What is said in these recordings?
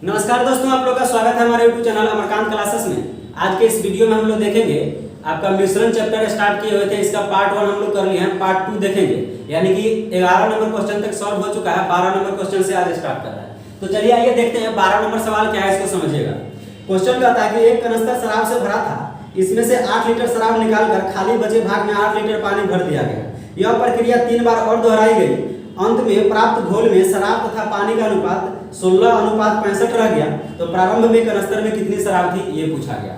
नमस्कार दोस्तों, आप लोग का स्वागत है हमारे YouTube चैनल अमरकांत क्लासेस में। आज के इस वीडियो में हम लोग देखेंगे आपका मिश्रण चैप्टर स्टार्ट किए हुए थे, इसका पार्ट 1 हम लोग कर लिए हैं, पार्ट 2 देखेंगे। यानी कि 11 नंबर क्वेश्चन तक सॉल्व हो चुका है, 12 नंबर क्वेश्चन से आज स्टार्ट कर रहा है। तो चलिए आइए देखते हैं 12 नंबर सवाल क्या है, इसको समझिएगा। क्वेश्चन कहता है कि एक कनस्तर शराब से भरा था, इसमें से 8 लीटर शराब निकालकर खाली बचे भाग में 8 लीटर पानी भर दिया गया। यह प्रक्रिया 3 बार और दोहराई गई। अंत में प्राप्त घोल में शराब तथा पानी का अनुपात 16:65 रह गया। तो प्रारंभ में कनस्तर में कितनी शराब थी, ये पूछा गया।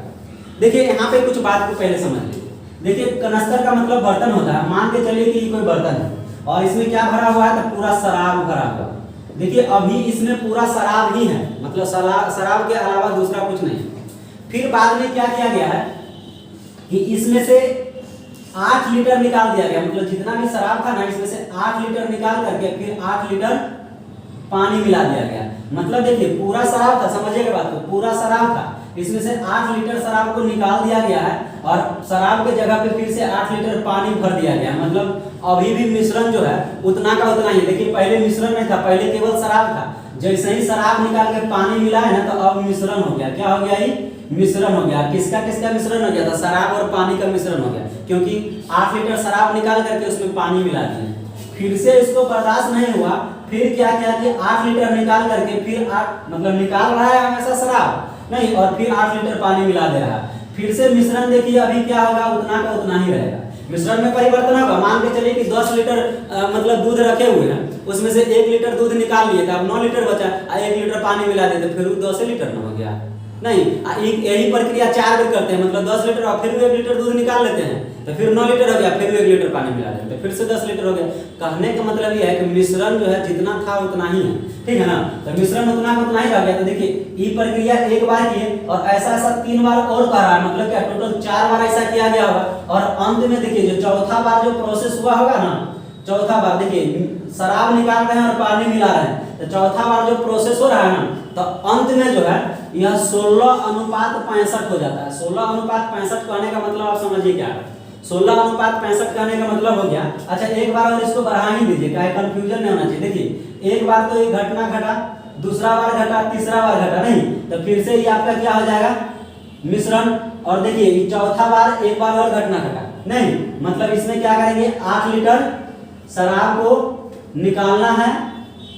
देखिए यहाँ पे कुछ बात को पहले समझ लीजिए। देखिए कनस्तर का मतलब बर्तन होता है। मान के चलिए कि ये कोई बर्तन है और इसमें क्या भरा हुआ है, तो पूरा शराब भरा हुआ। देखिए अभी इसमें पूरा शराब ही है, मतलब शराब के अलावा दूसरा कुछ नहीं। फिर बाद में क्या किया गया है कि इसमें से 8 लीटर निकाल दिया गया, मतलब जितना भी शराब था ना, इसमें से 8 लीटर निकाल करके फिर 8 लीटर पानी मिला दिया गया। मतलब देखिए पूरा शराब था, समझिएगा बात को, पूरा शराब था, इसमें से 8 लीटर शराब को निकाल दिया गया है और शराब के जगह पे फिर से 8 लीटर पानी भर दिया गया। मतलब अभी भी मिश्रण जो है उतना का उतना ही। देखिए पहले मिश्रण नहीं था, पहले केवल शराब था। जैसे ही शराब निकाल के पानी मिला है ना, तो अब मिश्रण हो गया। क्या हो गया, ये मिश्रण हो गया। किसका किसका मिश्रण हो गया था, शराब और पानी का मिश्रण हो गया, क्योंकि 8 लीटर शराब निकाल करके उसमें पानी मिला दिए। फिर से इसको बर्दाश्त नहीं हुआ, फिर क्या किया कि 8 लीटर निकाल करके फिर 8 मतलब निकाल रहा है हमेशा शराब नहीं, और फिर 8 लीटर पानी मिला दे रहा है। फिर से मिश्रण देखिए अभी क्या होगा, उतना का उतना ही रहेगा। मिश्रण में परिवर्तन होगा। मान के चलिए कि 10 लीटर मतलब दूध रखे हुए हैं, उसमें से 1 लीटर दूध निकाल लिए थे, अब 9 लीटर बचा, 1 लीटर पानी मिला देते, फिर 10 लीटर न हो गया नहीं। यही प्रक्रिया 4 बार करते हैं, मतलब 10 लीटर और फिर 1 लीटर दूध निकाल लेते हैं, तो फिर 9 लीटर हो गया, फिर 1 लीटर पानी मिला देते हैं, फिर से 10 लीटर हो गया। कहने का मतलब ये है कि मिश्रण जो है जितना था उतना ही है, ठीक है ना। तो मिश्रण उतना का उतना ही रह गया। तो देखिए ये प्रक्रिया 1 बार की है और ऐसा 3 बार और कर रहा है, मतलब क्या टोटल 4 बार ऐसा किया गया होगा। और अंत में देखिए जो चौथा बार जो प्रोसेस हुआ होगा ना, चौथा बार देखिए शराब निकाल रहे हैं और पानी मिला रहे हैं, तो चौथा बार जो प्रोसेस हो रहा है ना, तो अंत में जो है यह 16:65 हो जाता है। 16:65 कहने का मतलब आप समझिए क्या है। 16:65 कहने का मतलब हो गया। अच्छा एक बार और इसको बढ़ा ही दीजिए, क्या कंफ्यूजन नहीं होना चाहिए। देखिए एक बार तो ये घटना घटा, दूसरा बार घटा, तीसरा बार घटा नहीं, तो फिर से ये आपका क्या हो जाएगा, मिश्रण। और देखिए चौथा बार एक बार और घटना घटा नहीं, मतलब इसमें क्या करेंगे, 8 लीटर शराब को निकालना है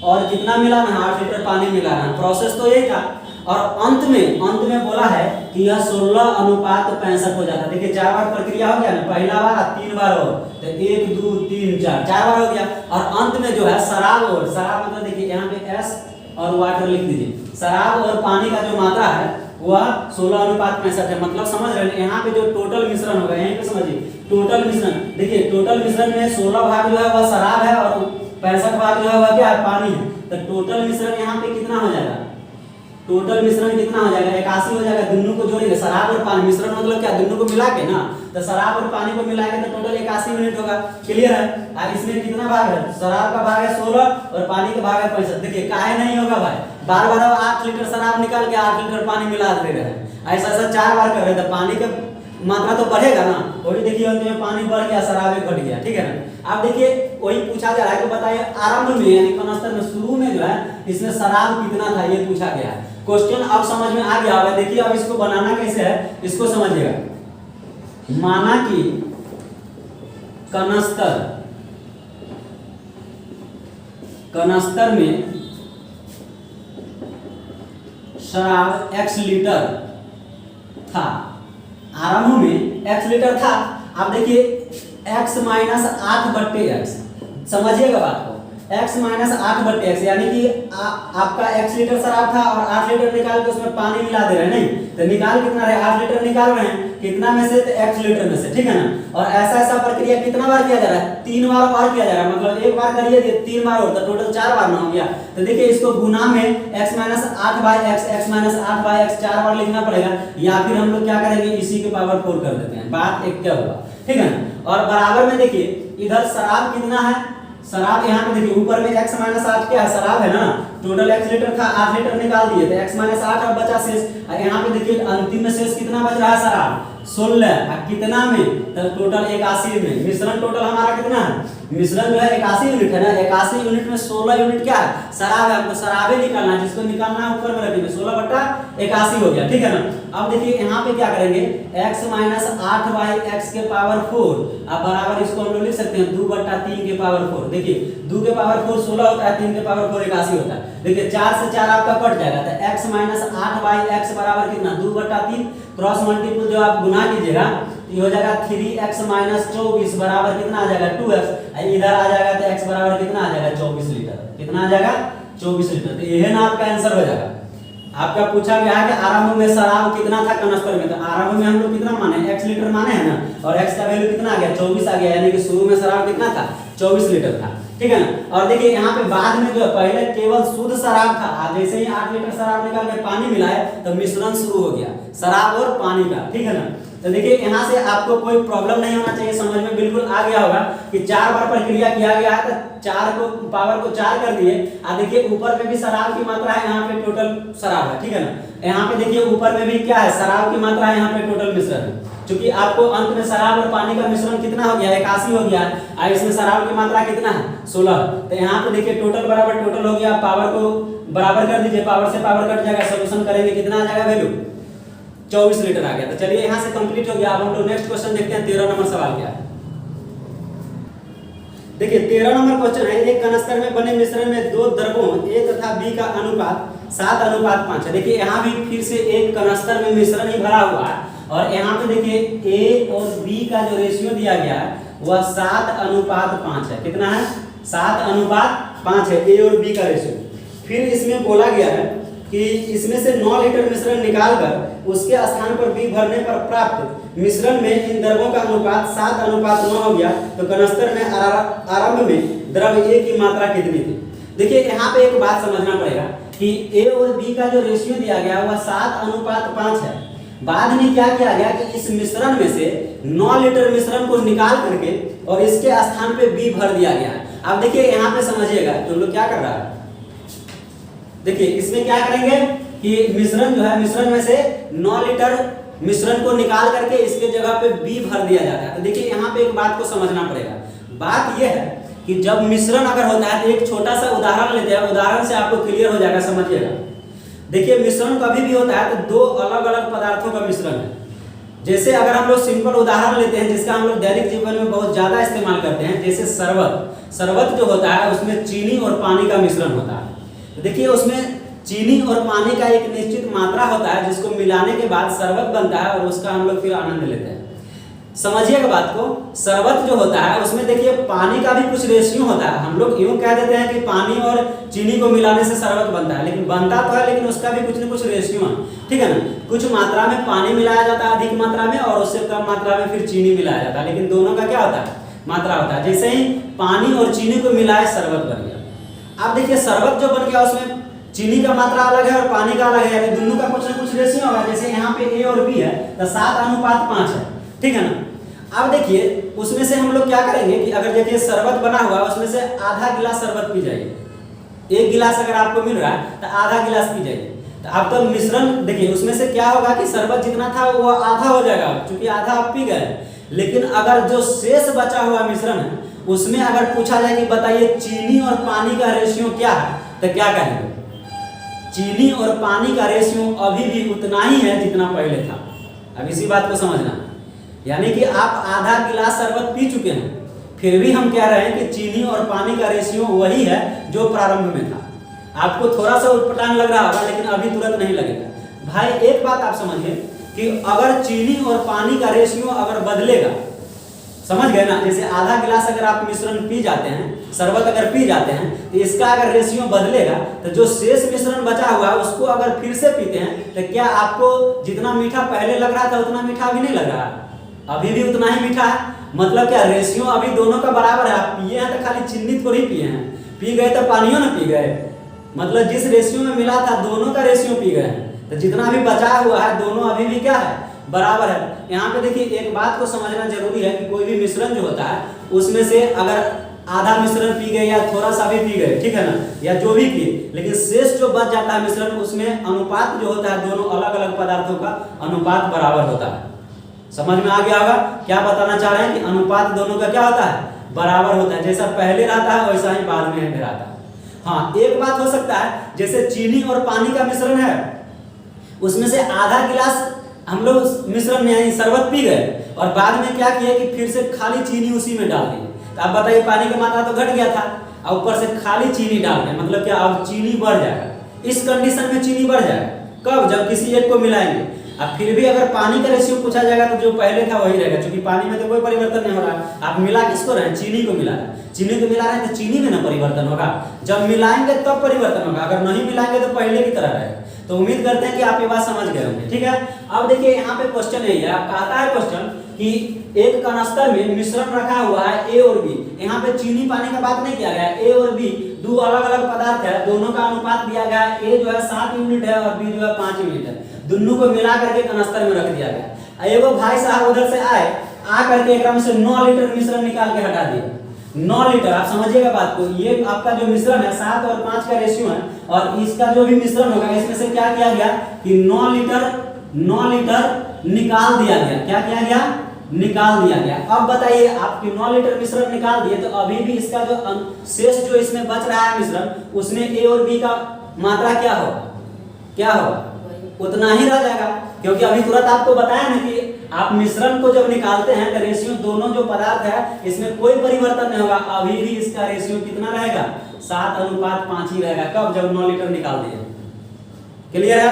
और कितना मिलाना है, 8 लीटर पानी मिलाना है। प्रोसेस तो यही था। और अंत में बोला है कि यह 16:65 हो जाता है। देखिए 4 बार प्रक्रिया हो गया ना, पहला बार 3 बार और, तो 1 2 3 4 बार हो गया। और अंत में जो है शराब मतलब देखिए यहाँ पे S और वाटर लिख दीजिए। शराब और पानी का जो मात्रा है वह 16:65 है। मतलब समझ रहे हैं, यहाँ पे जो टोटल मिश्रण होगा, यहीं पे समझिए टोटल मिश्रण। देखिए टोटल मिश्रण में 16 भाग जो है वह शराब है और 65 भाग जो है वह क्या है, पानी है। तो टोटल मिश्रण यहाँ पे कितना हो जाएगा, टोटल मिश्रण कितना हो जाएगा, 81 हो जाएगा। दोनों को जोड़ेंगे, शराब और पानी, मिश्रण मतलब क्या, दोनों को मिला के ना, तो शराब और पानी को मिलाएंगे तो टोटल 81 मिनट होगा। क्लियर है। अब इसमें कितना भाग है, शराब का भाग है 16 और पानी का भाग है 65। देखिए काहे नहीं होगा भाई, बार बार 8 लीटर शराब निकाल के 8 लीटर पानी मिला दे रहे हैं, ऐसा 4 बार कर रहे थे, पानी का मात्रा तो बढ़ेगा ना। वही देखिए अंत में पानी बढ़ गया, शराब घट गया, ठीक है ना। अब देखिए वही पूछा जा रहा है कि बताइए आरंभ में यानी कनस्तर में शुरू में जो है इसमें शराब कितना था, ये पूछा गया है। क्वेश्चन अब समझ में आ गया होगा। देखिए अब इसको बनाना कैसे है, इसको समझिएगा। माना कि कनस्तर में शराब x लीटर था, आरंभ में x लीटर था। अब देखिए x - 8/x, समझिएगा बात को, x - 8/x यानी कि आपका x लीटर शराब था और 8 लीटर निकाल के उसमें पानी मिला दे रहे हैं नहीं, तो निकाल कितना रहे, 8 लीटर निकाल रहे हैं, कितना में से, तो x लीटर में से, ठीक है ना। और ऐसा प्रक्रिया कितना बार किया जा रहा है, 3 बार और किया जा रहा है। मतलब एक बार करिए 3 बार और, तो टोटल 4 बार ना हो गया। तो देखिए इसको गुना में x - 8/x, x - 8/x 4 बार लिखना पड़ेगा, या फिर हम लोग क्या करेंगे, इसी के पावर 4 कर देते हैं। बात एक क्या हुआ, ठीक है ना। और बराबर में देखिए इधर शराब कितना है, शराब यहाँ पे देखिए ऊपर में x - 8 क्या है, शराब है ना। टोटल x लीटर था, 8 लीटर निकाल दिए, तो x - 8 अब बचा शेष। यहाँ पे देखिए अंतिम में शेष कितना बच रहा है, शराब 16, कितना में, तो टोटल 81 में। मिश्रण टोटल हमारा कितना है, मिश्रण जो है 81 यूनिट है ना, 81 यूनिट में 16 यूनिट क्या है, शराब है। हमको शराबे निकालना है, जिसको निकालना है ऊपर में रखेंगे 16/81 हो गया, ठीक है ना। अब देखिए यहाँ पे क्या करेंगे, x माइनस 8/x के पावर 4, अब बराबर इसको हम लोग लिख सकते हैं 2/3 के पावर 4। देखिए 2 के पावर 4 16 होता है, 3 के पावर 4 81 होता है। देखिए 4 से 4 आपका कट जाएगा, तो x माइनस 8/x बराबर कितना, 2/3, क्रॉस मल्टीपल जो आप गुना कीजिएगा ये हो जाएगा 3x माइनस 24 बराबर कितना आ जाएगा 2x, इधर आ जाएगा तो x बराबर कितना आ जाएगा 24 लीटर। कितना आ जाएगा 24 लीटर। तो यह ना आपका आंसर हो जाएगा। आपका पूछा गया है कि आरंभ में शराब कितना था कनस्तर में, तो आरंभ में हम लोग कितना माने, x लीटर माने हैं ना, और x का वैल्यू कितना आ गया 24 आ गया, यानी कि शुरू में शराब कितना था 24 लीटर था, ठीक है ना। और देखिए यहाँ पे बाद में जो है पहले केवल शुद्ध शराब था, जैसे ही 8 लीटर शराब निकाल के पानी मिलाए तो मिश्रण शुरू हो गया शराब और पानी का, ठीक है ना। तो देखिए यहाँ से आपको कोई प्रॉब्लम नहीं होना चाहिए, समझ में बिल्कुल आ गया होगा कि 4 बार प्रक्रिया किया गया है, तो 4 को पावर को 4 कर दिए। देखिए ऊपर में भी शराब की मात्रा है, यहाँ पे टोटल शराब है, ठीक है ना। यहाँ पे देखिए ऊपर में भी क्या है, शराब की मात्रा है, यहाँ पे टोटल मिश्रण है। क्योंकि आपको अंत में शराब और पानी का मिश्रण कितना हो गया 81 हो गया, और इसमें शराब की मात्रा कितना है 16। तो यहाँ पे देखिए टोटल बराबर टोटल हो गया, पावर को बराबर कर दीजिए, पावर से पावर कट जाएगा, सॉल्यूशन करेंगे कितना आ जाएगा वैल्यू 24 लीटर आ गया। तो चलिए यहाँ से कंप्लीट हो गया। अब हम लोग नेक्स्ट क्वेश्चन देखते हैं, 13 नंबर सवाल क्या है। देखिए 13 नंबर क्वेश्चन है, एक कनस्तर में बने मिश्रण में 2 द्रवों A तथा B का अनुपात 7:5 है। देखिए यहाँ भी फिर से एक कनस्तर में मिश्रण ही भरा हुआ है, और यहाँ पे देखिए A और B का जो रेशियो दिया गया है वह 7:5 है। कितना है 7:5 है A और B का रेशियो। फिर इसमें बोला गया है कि इसमें से 9 लीटर मिश्रण निकालकर उसके स्थान पर B भरने पर प्राप्त मिश्रण में इन द्रवों का अनुपात 7:9 हो गया, तो कनस्तर में आरंभ में द्रव A की मात्रा कितनी थी। देखिए यहाँ पे एक बात समझना पड़ेगा कि A और B का जो रेशियो दिया गया वह 7:5 है। बाद में क्या किया गया कि इस मिश्रण में से 9 लीटर मिश्रण को निकाल करके और इसके स्थान पे B भर दिया गया। अब देखिए यहाँ पे समझिएगा तो लोग क्या कर रहा है, देखिए इसमें क्या करेंगे कि मिश्रण जो है, मिश्रण में से 9 लीटर मिश्रण को निकाल करके इसके जगह पे B भर दिया जाता है। तो देखिए यहाँ पे एक बात को समझना पड़ेगा। बात यह है कि जब मिश्रण अगर होता है तो एक छोटा सा उदाहरण लेते हैं, उदाहरण से आपको क्लियर हो जाएगा, समझिएगा। देखिए मिश्रण कभी भी होता है तो 2 अलग अलग पदार्थों का मिश्रण है। जैसे अगर हम लोग सिंपल उदाहरण लेते हैं जिसका हम लोग दैनिक जीवन में बहुत ज्यादा इस्तेमाल करते हैं, जैसे शरबत। शरबत जो होता है उसमें चीनी और पानी का मिश्रण होता है। देखिए उसमें चीनी और पानी का एक निश्चित मात्रा होता है जिसको मिलाने के बाद शरबत बनता है, और उसका हम लोग फिर आनंद लेते हैं। समझिएगा बात को, शरबत जो होता है उसमें देखिए पानी का भी कुछ रेशियो होता है। हम लोग यूं कह देते हैं कि पानी और चीनी को मिलाने से शरबत बनता है, लेकिन बनता तो है लेकिन उसका भी कुछ न कुछ रेशियो है, ठीक है ना। कुछ मात्रा में पानी मिलाया जाता है अधिक मात्रा में, और उससे कम मात्रा में फिर चीनी मिलाया जाता है, लेकिन दोनों का क्या होता है मात्रा होता है। जैसे ही पानी और चीनी को मिलाए शरबत बन गया। अब देखिए शरबत जो बन गया उसमें चीनी का मात्रा अलग है और पानी का अलग है, यानी दोनों का कुछ न कुछ रेशियो होगा। जैसे यहाँ पे A और B है तो 7:5 है, ठीक है ना। अब देखिए उसमें से हम लोग क्या करेंगे कि अगर देखिए शरबत बना हुआ है उसमें से आधा गिलास शरबत पी जाइए। 1 गिलास अगर आपको मिल रहा है तो आधा गिलास पी जाइए। तो अब तो मिश्रण देखिए उसमें से क्या होगा कि शरबत जितना था वो आधा हो जाएगा, क्योंकि आधा आप पी गए। लेकिन अगर जो शेष बचा हुआ मिश्रण है उसमें अगर पूछा जाए कि बताइए चीनी और पानी का रेशियो क्या है, तो क्या कहेंगे, चीनी और पानी का रेशियो अभी भी उतना ही है जितना पहले था। अब इसी बात को समझना, यानी कि आप आधा गिलास शरबत पी चुके हैं, फिर भी हम कह रहे हैं कि चीनी और पानी का रेशियो वही है जो प्रारंभ में था। आपको थोड़ा सा उटपटांग लग रहा होगा लेकिन अभी तुरंत नहीं लगेगा। भाई एक बात आप समझिए कि अगर चीनी और पानी का रेशियो अगर बदलेगा, समझ गए ना, जैसे आधा गिलास अगर आप मिश्रण पी जाते हैं, शरबत अगर पी जाते हैं, तो इसका अगर रेशियो बदलेगा तो जो शेष मिश्रण बचा हुआ है उसको अगर फिर से पीते हैं तो क्या आपको जितना मीठा पहले लग रहा था उतना मीठा अभी नहीं लग रहा है? अभी भी उतना ही मीठा है। मतलब क्या रेशियो अभी दोनों का बराबर है। आप पिए हैं तो खाली चीनी थोड़ी पिए हैं, पी गए तो पानियों ना पी गए। मतलब जिस रेशियो में मिला था दोनों का रेशियो पी गए हैं, तो जितना भी बचा हुआ है दोनों अभी भी क्या है बराबर है। यहाँ पे देखिए एक बात को समझना जरूरी है कि कोई भी मिश्रण जो होता है उसमें से अगर आधा मिश्रण पी गए या थोड़ा सा भी पी गए, ठीक है ना, या जो भी पिए, लेकिन शेष जो बच जाता है मिश्रण उसमें अनुपात जो होता है दोनों अलग अलग पदार्थों का अनुपात बराबर होता है। समझ में आ गया होगा क्या बताना चाह रहे हैं कि अनुपात दोनों का क्या होता है बराबर होता है, जैसा पहले रहता है वैसा ही बाद में रहता है। हाँ, एक बात हो सकता है, जैसे चीनी और पानी का मिश्रण है, उसमें से आधा गिलास हम लोग मिश्रण यानी शरबत पी गए और बाद में क्या किया कि फिर से खाली चीनी उसी में डाल दी। तो आप बताइए, पानी का मात्रा तो घट गया था और ऊपर से खाली चीनी डाल दें, मतलब क्या अब चीनी बढ़ जाएगा। इस कंडीशन में चीनी बढ़ जाएगा कब, जब किसी एक को मिलाएंगे। अब फिर भी अगर पानी का रेशियो पूछा जाएगा तो जो पहले था वही रहेगा, क्योंकि पानी में तो कोई परिवर्तन नहीं हो रहा। आप मिला किसको रहे हैं, चीनी को मिला रहे हैं, चीनी को मिला रहे हैं तो चीनी में ना परिवर्तन होगा, जब मिलाएंगे तब परिवर्तन होगा, अगर नहीं मिलाएंगे तो पहले की तरह रहेगा। तो उम्मीद करते हैं कि आप ये बात समझ गए होंगे। ठीक है, अब देखिए यहाँ पे क्वेश्चन यही है, आप कहता है क्वेश्चन कि एक कनस्तर में मिश्रण रखा हुआ है ए और बी। यहाँ पे चीनी पानी का बात नहीं किया गया है, ए और बी दो अलग अलग पदार्थ है, दोनों का अनुपात दिया गया है, ए जो है 7 यूनिट है और बी जो है 5 यूनिट है, दोनों को मिला करके कनस्तर में रख दिया गया। एगो भाई साहब उधर से आए, आ करके एक में से 9 लीटर मिश्रण निकाल के हटा दिए। 9 लीटर, आप समझिएगा बात को, ये आपका जो मिश्रण है 7 और 5 का रेशियो है, और इसका जो भी मिश्रण होगा इसमें से क्या किया गया कि 9 लीटर निकाल दिया गया। क्या किया गया, निकाल दिया गया। अब बताइए, आपकी 9 लीटर मिश्रण निकाल दिए तो अभी भी इसका जो शेष जो इसमें बच रहा है मिश्रण, उसमें ए और बी का मात्रा क्या होगा, क्या होगा, उतना ही रह जाएगा, क्योंकि अभी तुरंत आपको बताया ना कि आप मिश्रण को जब निकालते हैं तो रेशियो दोनों जो पदार्थ है इसमें कोई परिवर्तन नहीं होगा, अभी भी इसका रेशियो कितना रहेगा, 7:5 ही रहेगा। कब, जब 9 लीटर निकाल दिए। क्लियर है,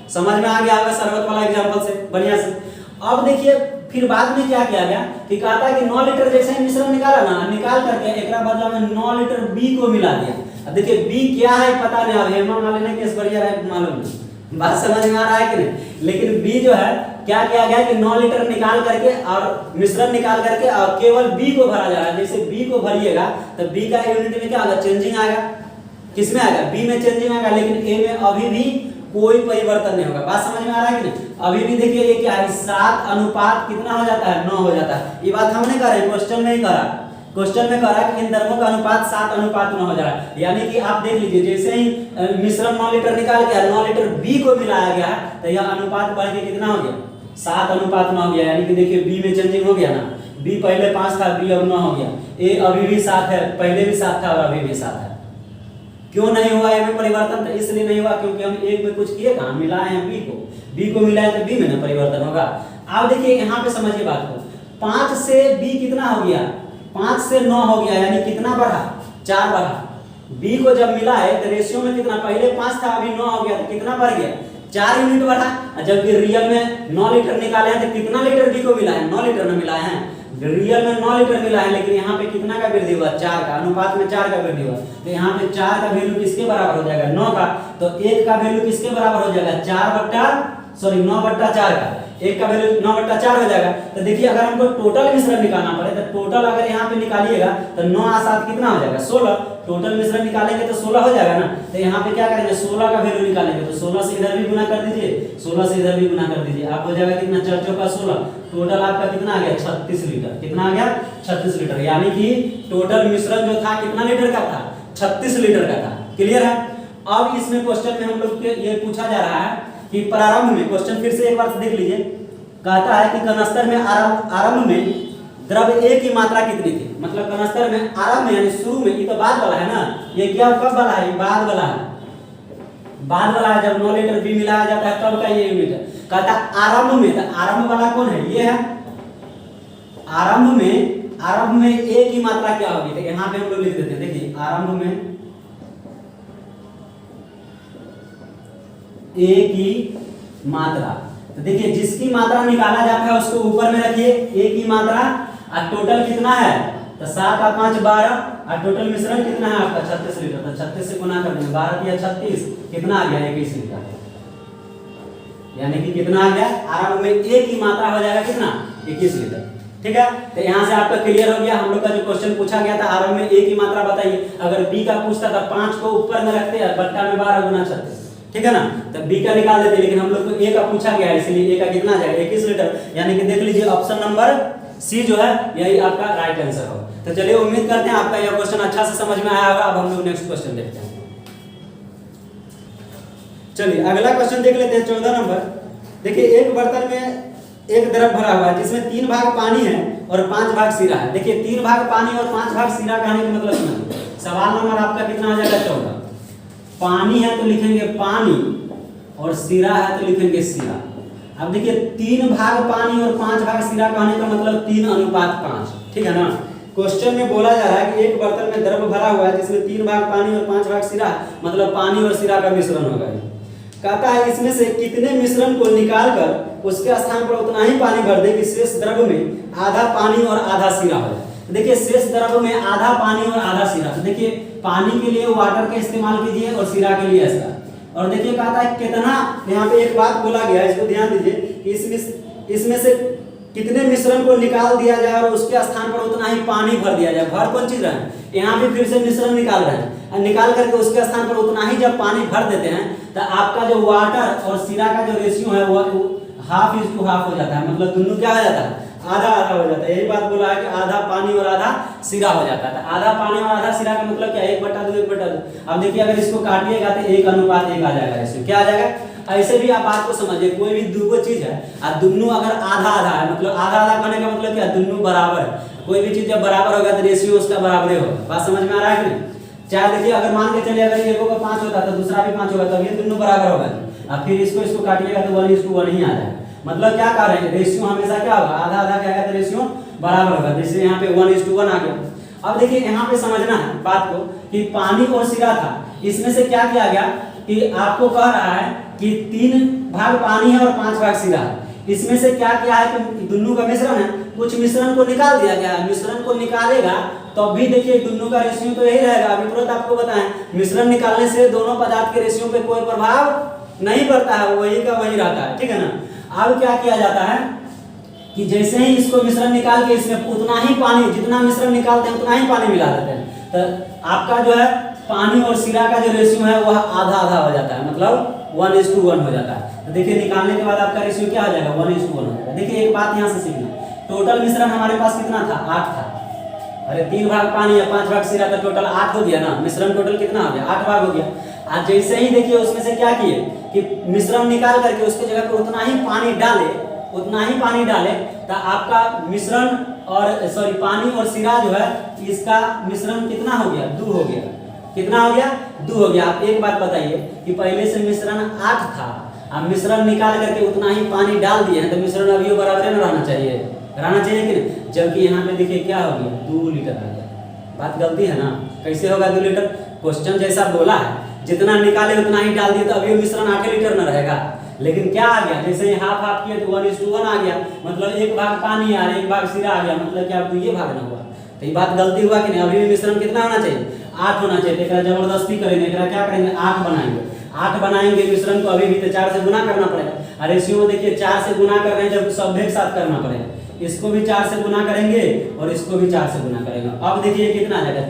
समझ में आ गया होगा शरबत वाला एग्जांपल से बढ़िया से। अब देखिए फिर बाद में क्या किया गया कि कहता है कि 9 लीटर जैसे ही मिश्रण निकाला ना, निकाल करके एक बदला में 9 लीटर बी को मिला दिया। अब देखिए बी क्या है पता नहीं, अब हेमा मालिनी केस बढ़िया रहे मालूम नहीं, बात समझ में आ रहा है कि नहीं। लेकिन बी जो है क्या किया गया कि 9 लीटर निकाल करके और मिश्रण निकाल करके और केवल बी को भरा जा रहा है। जैसे बी को भरिएगा तो बी का यूनिट में क्या होगा, चेंजिंग आएगा। किसमें आएगा, बी में चेंजिंग आएगा, लेकिन ए में अभी भी कोई परिवर्तन नहीं होगा। बात समझ में आ रहा है कि नहीं। अभी भी देखिए ये क्या है, 7 अनुपात कितना हो जाता है, 9 हो जाता है। ये बात हम नहीं कर रहे, क्वेश्चन में ही करा, क्वेश्चन में करा कि इन धर्मों का अनुपात 7:9 हो जा रहा है। यानी कि आप देख लीजिए, जैसे ही मिश्रण 9 लीटर निकाल गया, 9 लीटर बी को मिलाया गया तो यह अनुपात बढ़ के कितना हो गया, 7:9 हो गया। यानी कि देखिए बी में चेंजिंग हो गया ना, बी पहले 5 था, बी अब 9 हो गया। ए अभी भी 7 है, पहले भी 7 था और अभी भी 7 है। क्यों नहीं हुआ ए में परिवर्तन, इसलिए नहीं हुआ क्योंकि हम एक में कुछ किए, कहां मिलाए हैं बी को मिलाए तो बी में ना परिवर्तन होगा। अब देखिए यहाँ पे समझिए बात को, 5 से बी कितना हो गया, 5 से 9 हो गया, यानी कितना बढ़ा, 4 बढ़ा। बी को जब मिलाए तो रेशियो में कितना, पहले 5 था अभी 9 हो गया, तो कितना बढ़ गया, 4 यूनिट बढ़ा। जबकि रियल में 9 लीटर निकाले हैं तो कितना लीटर बी को मिला है, 9 लीटर न मिलाए हैं। रियल में 9 लीटर मिला है, लेकिन यहाँ पे कितना का वृद्धि हुआ, 4 का, अनुपात में 4 का वृद्धि हुआ। तो यहाँ पे 4 का वैल्यू किसके बराबर हो जाएगा, 9 का। तो 1 का वैल्यू किसके बराबर हो जाएगा, 9/4 का, 1 का वैल्यू 9/4 हो जाएगा। तो देखिए अगर हमको टोटल मिश्रण निकालना पड़े तो टोटल अगर यहाँ पे निकालिएगा तो 9 और 7 कितना हो जाएगा, 16। टोटल मिश्रण निकालेंगे तो 16 हो जाएगा ना। तो यहाँ पे क्या करेंगे, 16 का वैल्यू निकालेंगे तो 16 से इधर भी गुना कर दीजिए, 16 से इधर भी गुना कर दीजिए, आप हो जाएगा कितना, 4 चौका 16। टोटल आपका कितना आ गया, 36 लीटर। कितना आ गया, 36 लीटर। यानी कि टोटल मिश्रण जो था कितना लीटर का था, 36 लीटर का था। क्लियर है। अब इसमें क्वेश्चन में हम लोग के ये पूछा जा रहा है कि प्रारंभ में, क्वेश्चन फिर से एक बार देख लीजिए, कहता है कि कनस्तर में आरंभ में द्रव ए की मात्रा कितनी थी। मतलब कनस्तर में आरंभ में यानी शुरू में, ये तो बाद वाला है ना, ये क्या कब वाला है, बाद वाला है, बाद वाला है। जब 9 लीटर बी मिलाया जाता है तब का ये यूनिट है। कहता आरंभ में, तो आरंभ वाला कौन है, ये है। आरंभ में ए की मात्रा क्या होगी, तो यहाँ पे हम लोग लिख देते हैं। देखिए आरंभ में ए की मात्रा, तो देखिए जिसकी मात्रा निकाला जाता है उसको ऊपर में रखिए, ए की मात्रा। और टोटल कितना है, तो 7 और 5 12, और टोटल मिश्रण कितना है आपका 36 लीटर। तो 36 से गुना कर देंगे, 12 या 36 कितना आ गया, 21 लीटर। यानी कि कितना आ गया, आरंभ में ए की मात्रा हो जाएगा कितना, 21 लीटर। ठीक है। तो यहाँ से आपका क्लियर हो गया। हम लोग का जो क्वेश्चन पूछा गया था, आरंभ में ए की मात्रा बताइए। अगर बी का पूछता था 5 को ऊपर में रखते हैं, बट्टा में 12 गुना 36, ठीक है ना। तो बी का निकाल देते, लेकिन हम लोग को ए का पूछा गया है, इसलिए ए का कितना आ जाएगा, 21 लीटर। यानी कि देख लीजिए ऑप्शन नंबर सी जो है यही आपका राइट आंसर होगा। तो चलिए उम्मीद करते हैं आपका यह क्वेश्चन अच्छा से समझ में आया होगा। अब हम लोग नेक्स्ट क्वेश्चन देखते हैं। चलिए अगला क्वेश्चन देख लेते हैं, 14 नंबर। देखिए एक बर्तन में एक द्रव भरा हुआ है जिसमें 3 भाग पानी है और 5 भाग सिरा है। देखिए 3 भाग पानी और 5 भाग सिरा कहने का मतलब समझिए। सवाल नंबर आपका कितना आ जाएगा? 14। पानी है तो लिखेंगे पानी और सिरा है तो लिखेंगे सिरा। अब देखिए 3 भाग पानी और 5 भाग सिरा कहने का मतलब 3:5, ठीक है ना। क्वेश्चन में बोला जा रहा है कि एक बर्तन में द्रव भरा हुआ है जिसमें 3 भाग पानी और 5 भाग सिरा, मतलब पानी और सिरा का मिश्रण होगा। कहता है इसमें से कितने मिश्रण को निकाल कर उसके स्थान पर उतना ही पानी भर दे कि शेष द्रव में आधा पानी और आधा सिरा हो जाए। देखिए शेष द्रव में आधा पानी और आधा सिरा, तो देखिए पानी के लिए वाटर का इस्तेमाल कीजिए और सिरा के लिए ऐसा। और देखिए कहता है कितना, यहाँ पे एक बात बोला गया है, इसको ध्यान दीजिए कि इसमें से कितने मिश्रण को निकाल दिया जाए और उसके स्थान पर उतना ही पानी भर दिया जाए। भर कौन चीज रहा है? यहाँ पे फिर से मिश्रण निकाल रहे हैं, निकाल करके उसके स्थान पर उतना ही जब पानी भर देते हैं तो आपका जो वाटर और सिरा का जो रेशियो है वो 1/2 हो जाता है। मतलब दोनों क्या हो जाता है? आधा आधा हो जाता है। यही बात बोला है कि आधा पानी और आधा सिरा हो जाता है। आधा पानी और आधा सिरा का मतलब क्या है? 1/2, 1/2। अब देखिए अगर इसको काटिएगा तो 1:1 आ जाएगा। रेशियो क्या आ जाएगा? ऐसे भी आप बात को समझिए, कोई भी दो चीज है और दोनों अगर आधा आधा है, मतलब आधा आधा करने का मतलब क्या? दोनों बराबर है। कोई भी चीज जब बराबर होगा तो रेशियो उसका बराबर होगा। बात समझ में आ रहा है कि नहीं? चाहे देखिए अगर मान के चलिए अगर एक का 5 होता तो दूसरा भी 5 होगा, तब ये दोनों बराबर होगा। अब फिर इसको काटिएगा तो 1:1 ही आ जाएगा। मतलब क्या कर रहे हैं? रेशियो हमेशा क्या होगा? आधा आधा क्या है तो रेशियो बराबर होगा। जैसे यहाँ पे 1:1 आ गया। अब देखिए यहाँ पे समझना है बात को कि पानी और सिरा था, इसमें से क्या किया गया कि आपको कह रहा है कि 3 भाग पानी है और 5 भाग सिरा है। इसमें से क्या किया है कि दोनों का मिश्रण है, कुछ मिश्रण को निकाल दिया गया है। मिश्रण को निकालेगा तो भी देखिए दोनों का रेशियो तो यही रहेगा। अभी तुरंत आपको बताएं, मिश्रण निकालने से दोनों पदार्थ के रेशियो पे कोई प्रभाव नहीं पड़ता है, वही का वही रहता है, ठीक है ना। अब क्या किया जाता है कि जैसे ही इसको मिश्रण निकाल के इसमें उतना ही पानी, जितना मिश्रण निकालते हैं उतना ही पानी मिला देते हैं, तो आपका जो है पानी और सिरा का जो रेशियो है वह आधा आधा हो जाता है, मतलब 1:1 हो जाता है। तो देखिए निकालने के बाद आपका रेशियो क्या हो जाएगा? 1:1 हो जाएगा। देखिए एक बात यहाँ से सीखना, टोटल मिश्रण हमारे पास कितना था? 8 था। अरे 3 भाग पानी या 5 भाग सिरा का टोटल 8 हो गया ना। मिश्रण टोटल कितना हो गया? 8 भाग हो गया। आज जैसे ही देखिए उसमें से क्या किए कि मिश्रण निकाल करके उसके जगह पे उतना ही पानी डाले, तो आपका मिश्रण और पानी और सिरा जो है इसका मिश्रण कितना हो गया? 2 हो गया। कितना हो गया? 2 हो गया। आप एक बात बताइए कि पहले से मिश्रण 8 था, अब मिश्रण निकाल करके उतना ही पानी डाल दिए हैं, तो मिश्रण अभी बराबर न रहना चाहिए कि नहीं? जबकि यहाँ पे देखिए क्या हो गया? 2 लीटर आ गया। बात गलती है ना? कैसे होगा 2 लीटर? क्वेश्चन जैसा बोला है, जितना निकाले उतना ही डाल दिए, तो अभी मिश्रण 8 लीटर न रहेगा। लेकिन क्या आ गया? जैसे ही हाफ किए तो 1:1 आ गया, मतलब 1 भाग पानी आ रहा है, 1 भाग सिरा आ गया, मतलब क्या आपको ये भाग ना हुआ। तो ये बात गलती हुआ कि नहीं? अभी भी मिश्रण कितना होना चाहिए? 8 होना चाहिए। तो जबरदस्ती करेंगे, क्या करेंगे? 8 बनाएंगे। 8 बनाएंगे मिश्रण को, अभी भी तो 4 से गुना करना पड़ेगा। रेशियो देखिए 4 से गुना कर रहे हैं, जब सब एक साथ करना पड़ेगा। इसको भी 4 से गुना करेंगे और इसको भी 4 से गुना करेंगे। अब देखिए कितना आ जाएगा?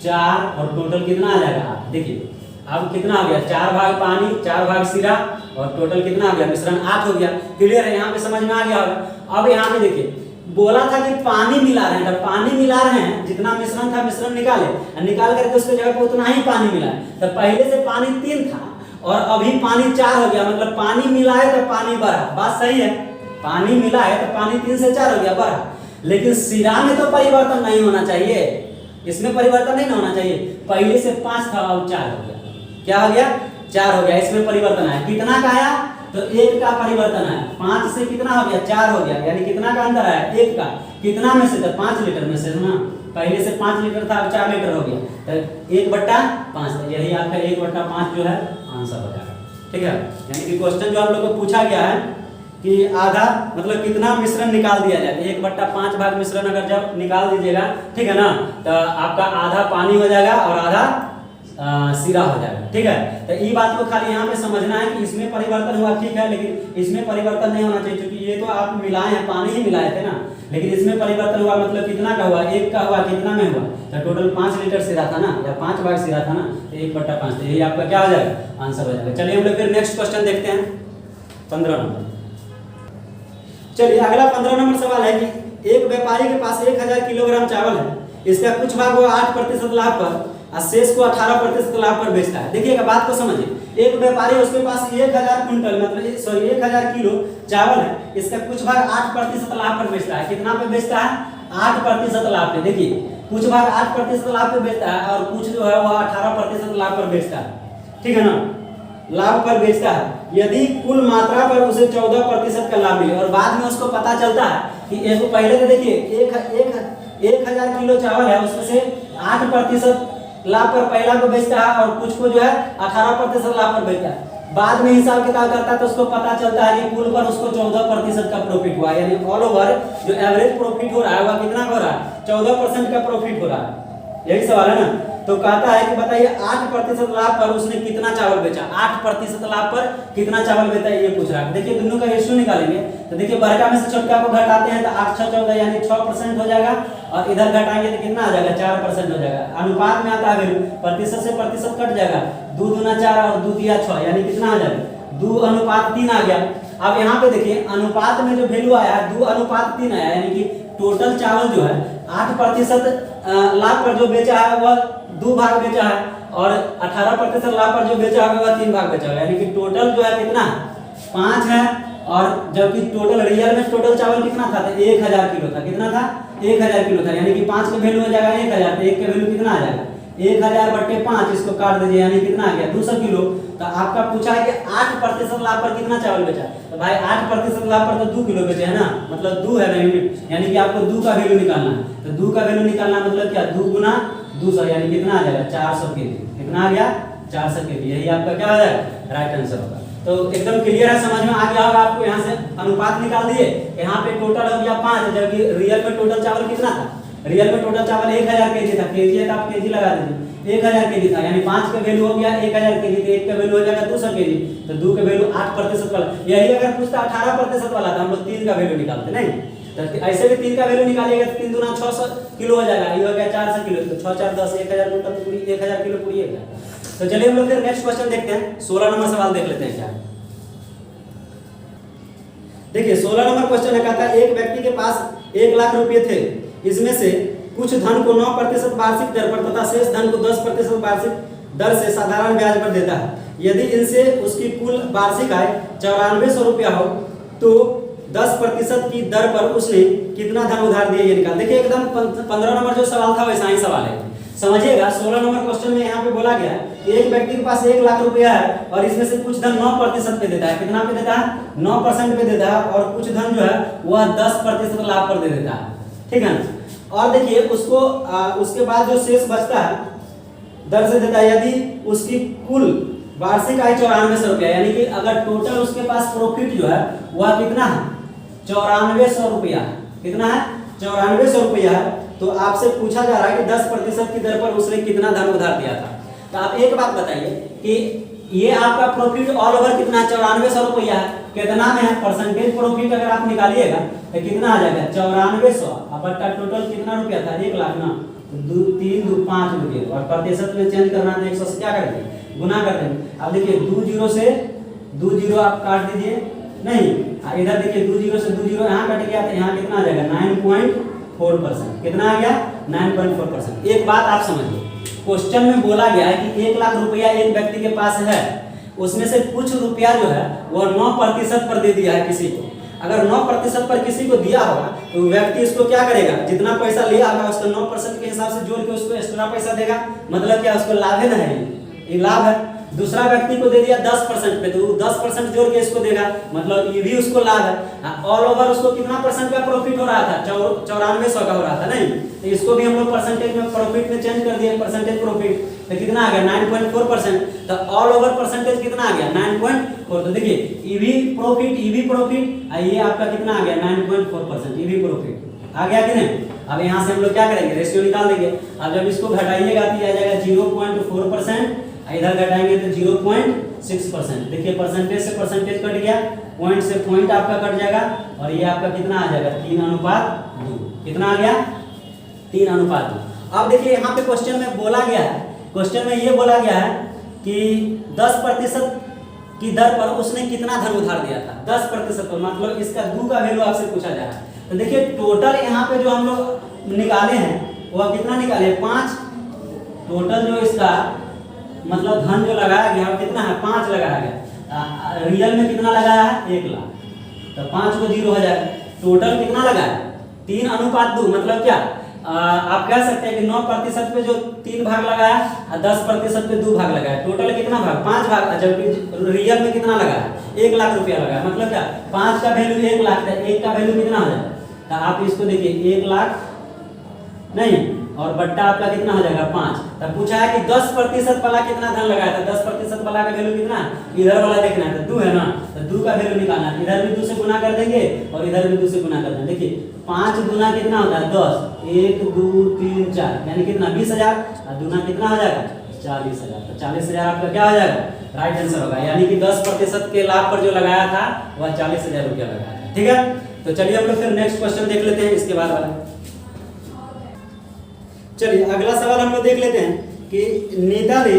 4 और टोटल कितना आ जाएगा? 8। देखिए अब कितना हो गया? 4 भाग पानी, 4 भाग सिरा और टोटल कितना हो गया? मिश्रण 8 हो गया। क्लियर है? यहाँ पे समझ में आ गया होगा। अब यहाँ पे देखिए बोला था कि पानी मिला रहे हैं, जब पानी मिला रहे हैं, जितना मिश्रण था मिश्रण निकाल करके उसके जगह पे उतना ही पानी मिला है। तो पहले से पानी 3 था और अभी पानी 4 हो गया, मतलब पानी मिला है तो पानी बढ़ा। बात सही है? पानी मिला है तो पानी 3 से 4 हो गया, बढ़ा। लेकिन सिरा में तो परिवर्तन नहीं होना चाहिए, इसमें परिवर्तन नहीं होना चाहिए। पहले से 5 था और 4 हो गया। क्या हो गया? 4 हो गया। इसमें परिवर्तन आया। कितना का आया? तो 1 का परिवर्तन आया। 5 से कितना हो गया? 4 हो गया। यानी कितना का अंतर आया? 1 का। कितना में से? तो 5 लीटर में से ना। पहले से 5 लीटर था, अब 4 लीटर हो गया, तो 1/5। यही आपका 1/5 जो है आंसर हो जाएगा। ठीक है? यानी कि क्वेश्चन जो आप लोग को पूछा गया है कि आधा मतलब कितना मिश्रण निकाल दिया जाए, 1/5 भाग मिश्रण अगर जब निकाल दीजिएगा, ठीक है ना, तो आपका आधा पानी हो जाएगा और आधा सिरा हो जाएगा। ठीक है? तो ये बात को खाली यहाँ पे समझना है कि इसमें परिवर्तन हुआ, ठीक है, लेकिन इसमें परिवर्तन नहीं होना चाहिए, क्योंकि ये तो आप मिलाए हैं, पानी ही मिलाए थे ना। लेकिन इसमें परिवर्तन हुआ, मतलब कितना का हुआ? 1 का हुआ। कितना में हुआ? तो टोटल 5 लीटर सिरा था ना, या 5 भाग सिरा था ना, तो 1/5। तो यही आपका क्या हो जाएगा? आंसर हो जाएगा। चलिए हम लोग फिर नेक्स्ट क्वेश्चन देखते हैं, 15 नंबर। चलिए अगला 15 नंबर सवाल है कि एक व्यापारी के पास 1000 किलोग्राम चावल है, इसका कुछ भाग वो 8% लाभ पर और शेष को 18% लाभ पर बेचता है। देखिएगा बात को समझिए, एक व्यापारी उसके पास 1000 कुंटल मतलब सॉरी 1000 किलो चावल है, इसका कुछ भाग 8% लाभ पर बेचता है। कितना पे बेचता है? 8% लाभ पे। देखिए कुछ भाग 8% लाभ पे बेचता है और कुछ जो है वह 18% लाभ पर बेचता है, ठीक है ना, लाभ पर बेचता है। यदि कुल मात्रा पर उसे 14% का लाभ मिले और बाद में उसको पता चलता है कि इसको पहले तो देखिए 1000 किलो चावल है, उसमें से 8% लाभ पर पहला को बेचता है और कुछ को जो है 18% लाभ पर बेचता है। बाद में हिसाब किताब करता है तो उसको पता चलता है कि कुल पर उसको 14% का प्रॉफिट हुआ, यानी ऑल ओवर जो एवरेज प्रॉफिट हो रहा है वह कितना हो रहा है? 14% का प्रॉफिट हो रहा है। यही सवाल है ना। तो कहता है कि बताइए 8% लाभ पर उसने कितना चावल बेचा, 8% लाभ पर कितना चावल बेचा, ये पूछ रहा है। देखिए दोनों का रेशियो निकालेंगे तो देखिए बड़का में से छोटका को घटाते हैं तो 8 6 14 यानी 6% हो जाएगा और इधर घटाएंगे तो कितना आ जाएगा? 4% हो जाएगा। अनुपात में आता है वैल्यू, प्रतिशत से प्रतिशत कट जाएगा, 2 दूना 4 और 2 दिया 6 यानी कितना आ जाएगा? 2:3 आ गया। अब यहाँ पे देखिए अनुपात में जो वैल्यू आया 2:3 आया, यानी कि टोटल चावल जो है 8% लाभ पर जो बेचा है वह 2 भाग बेचा है और 18% लाभ पर जो बेचा है वह 3 भाग बेचा है, यानी कि टोटल जो है कितना? 5 है। और जबकि टोटल रियल में टोटल चावल कितना था? तो 1000 किलो था। कितना था? 1000 किलो था, यानी कि 5 का वैल्यू हो जाएगा 1000, तो 1 का वैल्यू कितना आ जाएगा? 1000/5, इसको काट दीजिए यानी कितना आ गया? 200 किलो। तो आपका पूछा है कि 8% लाभ पर कितना चावल बेचा, तो भाई 8% लाभ पर तो 2 किलो बेचे है ना, मतलब 2 है ना यूनिट, यानी कि आपको 2 का वैल्यू निकालना है। तो 2 का वैल्यू निकालना मतलब क्या? 2 गुना 200 यानी कितना आ जाएगा? 400 केजी। कितना आ गया? 400 केजी। यही आपका क्या हो जाएगा? राइट आंसर होगा। तो एकदम क्लियर है, समझ में आ गया होगा आपको। यहाँ से अनुपात निकाल दिए, यहाँ पे टोटल हो गया 5, जबकि रियल में टोटल चावल कितना था? रियल में टोटल चावल 1000 केजी था, केजी है तो आप केजी लगा दीजिए, 1000 केजी था, यानी 5 का वैल्यू हो गया 1000 केजी, तो 1 का वैल्यू हो जाएगा 200 केजी, तो 2 का वैल्यू 8% वाला। यही अगर पूछता 18% वाला था हम लोग 3 का वैल्यू निकालते नहीं, तो ऐसे भी 3 का वैल्यू निकालिएगा तो 3 दूना 600 किलो हो जाएगा, ये हो गया 400 किलो, तो 6 4 10 1000 कुंटल पूरी 1000 किलो पूरी है। तो चलिए हम लोग फिर नेक्स्ट क्वेश्चन देखते हैं, 16 नंबर सवाल देख लेते हैं क्या। देखिए 16 नंबर क्वेश्चन है, कहता है एक व्यक्ति के पास 1 लाख रुपए थे, इसमें से कुछ धन को 9% वार्षिक दर पर तथा शेष धन को 10% वार्षिक दर से साधारण ब्याज पर देता है। यदि इनसे उसकी कुल वार्षिक आय 9400 रुपया हो तो 10% की दर पर उसने कितना धन उधार दिया, ये निकाल। देखिए एकदम 15 नंबर जो सवाल था वैसा ही सवाल है, समझिएगा। 16 नंबर क्वेश्चन में यहाँ पे बोला गया है कि एक व्यक्ति के पास 1 लाख रुपया है और इसमें से कुछ धन 9% पे देता है। कितना पे देता है? 9% पे देता है, और कुछ धन जो है वह 10% लाभ पर दे देता है, ठीक है ना। और देखिए उसको उसके बाद जो शेष बचता है दर से देता है। यदि उसकी कुल वार्षिक आय 9400 रुपया, यानी कि अगर टोटल उसके पास प्रॉफिट जो है वह कितना है? 9400 रुपया। कितना है? 9400 रुपया है। तो आपसे पूछा जा रहा है कि 10% की दर पर उसने कितना धन उधार दिया था। तो आप एक बात बताइए कि ये आपका प्रॉफिट ऑल ओवर कितना है? 9400 रुपया है। कितना में है? परसेंटेज प्रॉफिट अगर आप निकालिएगा तो कितना आ जाएगा? 9400 बटा टोटल कितना रुपया था? 1 लाख ना, तो 3 2 5 रुपये, और प्रतिशत में चेंज करना है 100 से क्या करेंगे? गुना कर देंगे। अब देखिए 2 0 से 2 0 आप काट दीजिए, नहीं इधर देखिए 2 0 से 2 0 यहाँ कट गया, तो यहाँ कितना आ जाएगा? 9.4%। कितना आ गया? 9.4%। एक बात आप समझिए, क्वेश्चन में बोला गया है कि 1 लाख रुपया एक व्यक्ति के पास है, उसमें से कुछ रुपया जो है वो 9% पर दे दिया है किसी को। अगर 9% पर किसी को दिया होगा तो व्यक्ति इसको क्या करेगा? जितना पैसा लिया होगा उसको 9% के हिसाब से जोड़ के उसको एक्स्ट्रा पैसा देगा, मतलब क्या? उसको लाभ है ना, ये लाभ है। दूसरा व्यक्ति को दे दिया 10% पे, तो 10% जोड़ के इसको देगा, मतलब ये भी उसको लाभ है। ऑल ओवर उसको कितना परसेंट का प्रॉफिट हो रहा था? 9400 का हो रहा था नहीं, तो इसको भी हम लोग परसेंटेज में प्रॉफिट में चेंज कर दिए, परसेंटेज प्रॉफिट, तो कितना आ गया? 9.4%। तो ऑल ओवर परसेंटेज कितना आ गया? 9.4। तो देखिए ईवी प्रॉफिट ये आपका कितना आ गया? 9.4% ईवी प्रॉफिट आ गया कि नहीं। अब यहाँ से हम लोग क्या करेंगे? रेशियो निकाल देंगे। अब जब इसको घटाइएगा तो आ जाएगा 0.4%, इधर घटाएंगे तो 0.6%। देखिए परसेंटेज से परसेंटेज कट गया, पॉइंट से पॉइंट आपका कट जाएगा, और ये आपका कितना आ जाएगा? 3:2। कितना आ गया? 3:2। अब देखिए यहाँ पे क्वेश्चन में बोला गया है, क्वेश्चन में ये बोला गया है कि 10% की दर पर उसने कितना धन उधार दिया था? 10% पर, मतलब इसका 2 का वैल्यू आपसे पूछा जा रहा है। तो देखिए टोटल यहाँ पे जो हम लोग निकाले हैं वह कितना निकाले? 5। टोटल जो इसका मतलब धन जो लगाया गया वो कितना है 5 लगाया गया, रियल में कितना लगाया है 1 लाख, तो 5 को 0 हो जाएगा। टोटल कितना लगाया 3:2, मतलब क्या आप कह सकते हैं कि 9% पे जो 3 भाग लगाया और 10% पे 2 भाग लगाया, टोटल कितना भाग 5 भाग, जबकि रियल में कितना लगाया 1 लाख रुपया लगाया, मतलब क्या 5 का वैल्यू 1 लाख था, 1 का वैल्यू कितना हो जाएगा, तो आप इसको देखिए 1 लाख नहीं और बट्टा आपका कितना हो जाएगा 5। तब पूछा है कि 10% वाला कितना धन लगाया था, 10% वाला का वैल्यू कितना है, इधर वाला देखना है तो 2 है ना, तो 2 का वैल्यू निकालना है, इधर भी 2 से गुना कर देंगे और इधर भी 2 से गुना कर देंगे। देखिए 5 गुना कितना होता है 10, 1 2 3 4 यानी कितना 20,000 और दूना कितना हो जाएगा 40,000, तो 40,000 आपका क्या हो जाएगा राइट आंसर होगा, यानी कि 10% के लाभ पर जो लगाया था वह 40,000 रुपया लगाया था। ठीक है, तो चलिए हम लोग फिर नेक्स्ट क्वेश्चन देख लेते हैं इसके बाद वाला। चलिए अगला सवाल हम लोग देख लेते हैं कि नीता ने